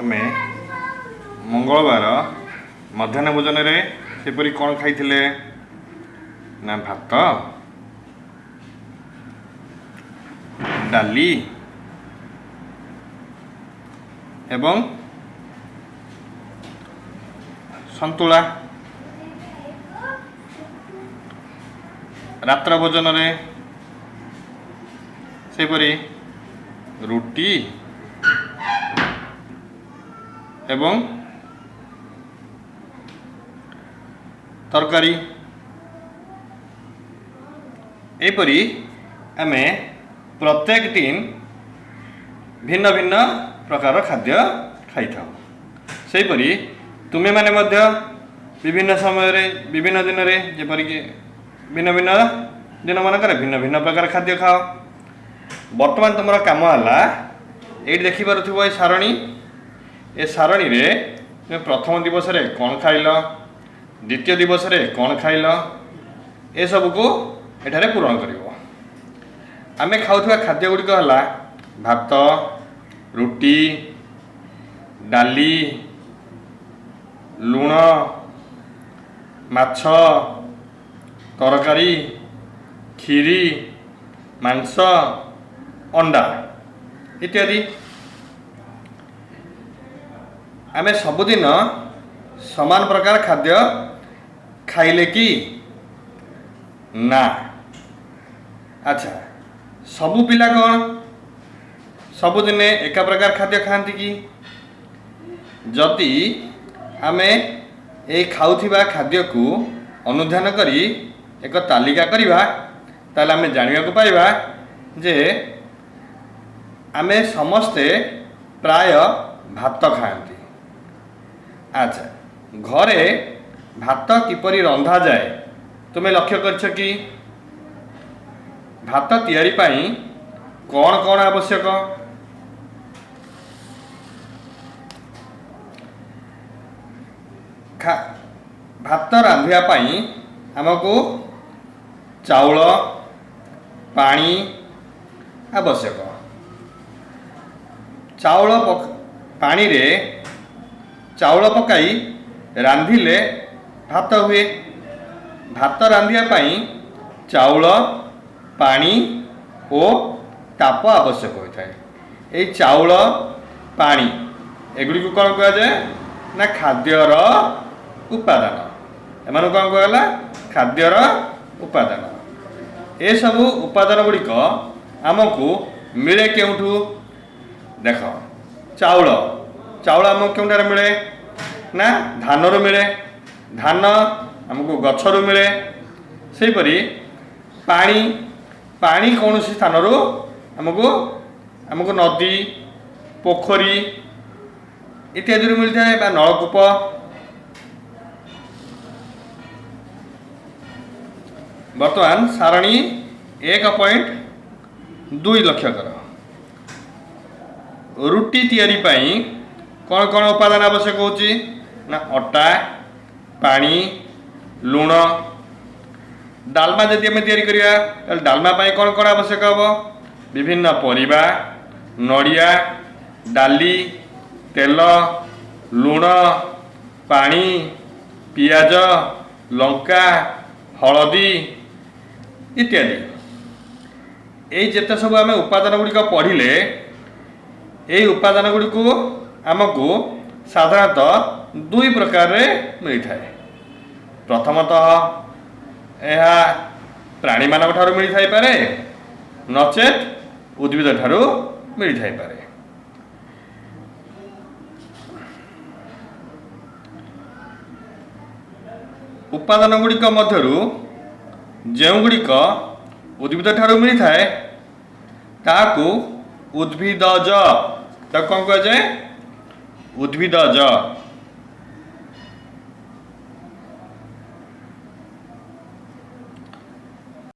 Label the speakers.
Speaker 1: आमे मंगलवार मध्याह्न भोजन रे सेपरी कौन खाइथिले ना भात डाली एवं संतुला। रात्र भोजन रे सेपरी रुटी एवं तरकारी। एपरी आमे प्रत्येक दिन भिन्न भिन्न प्रकार खाद्य खाई था। सेपरी तुमे माने मध्य विभिन्न समय रे विभिन्न दिन रे जेपरी कि भिन्न भिन्न दिन मानकर भिन्न भिन्न प्रकार खाद्य खाओ। वर्तमान तुमरा काम हला एठी देखि पारुथिबो ए सारणी। ए सारणी रे तुमे प्रथम दिवस रे कोन खाइल, द्वितीय दिवस रे कोन खाइल, ए सब को एठारे पूरण करिवो। आमे खाउथबा खाद्य गुडी को हला भात, रुटी, डाली, लुण, माछ, तरकारी, खीरी, मांस, अंडा इत्यादि। आमे सबुदिन समान प्रकार खाद्य खाइले कि ना? अच्छा, सबु पिला कौन सबुदिने एका प्रकार खाद्य खाती कि? जदि आमे ए खाउथिबा खाद्य को अनुध्यान करी एक तालिका करिबा ताले आमे जानिबा को पाइबा जे आमे समस्ते प्राय भात खाती। अच्छा, घरे भात किपरि रंधा जाए तुमे लक्ष्य करछ कि? भात तैयारी पाई कौन कौन आवश्यक? भात रांधिया पाई हमको चाउल पानी आवश्यक। चाउल पानी रे चाउल पकाई रांधिले भात हुए। भात रांधिया पाई चाउल पानी और ताप आवश्यक होता है। ये चाउल पानी एगुड़ी को कौन कह जाए ना खाद्यर उपादान। एमान कौन कहला खाद्यर उपादान। ए सब उपादान गुड़िक आमको मिले केउठू? देख, चाउल चाउल आमको केउठारे मिले ना धान रू मिले। धान आमको गछरू मिले। सेपरी पानी पानी कौन सी स्थान रू आमको आमको नदी पोखरी इत्यादि रू मिलता है, नलकूप। वर्तमान सारणी 1.2 लक्ष्य कर। रुटी तैयारी पाई कौन कौन उपादान आवश्यक होची ना अटा पानी लुण। डालमा जदि आम तैयारी करिया डालमा पाई कौन कौन आवश्यक हम? विभिन्न परिबा, नड़िया, डाली, तेल, लुण, पानी, पियाज, लंका, हलदी इत्यादि। यही जिते सब आम उपादान गुड़िक पढ़िले यही उपादान गुड़ी को आमको साधारणतः 2 प्रकार रे मिलता है। प्रथमतः यह प्राणी मान ठारू मिल थाई पारे, नचेत उद्भिद ठारू मिल थाई पारे। उपादान गुड़िक मध्यरु जेउ गुड़िक उद्भिद ठारू मिल थाए ताकू उद्भिदज, ताकू कौन कह जाए? उद्भिदज।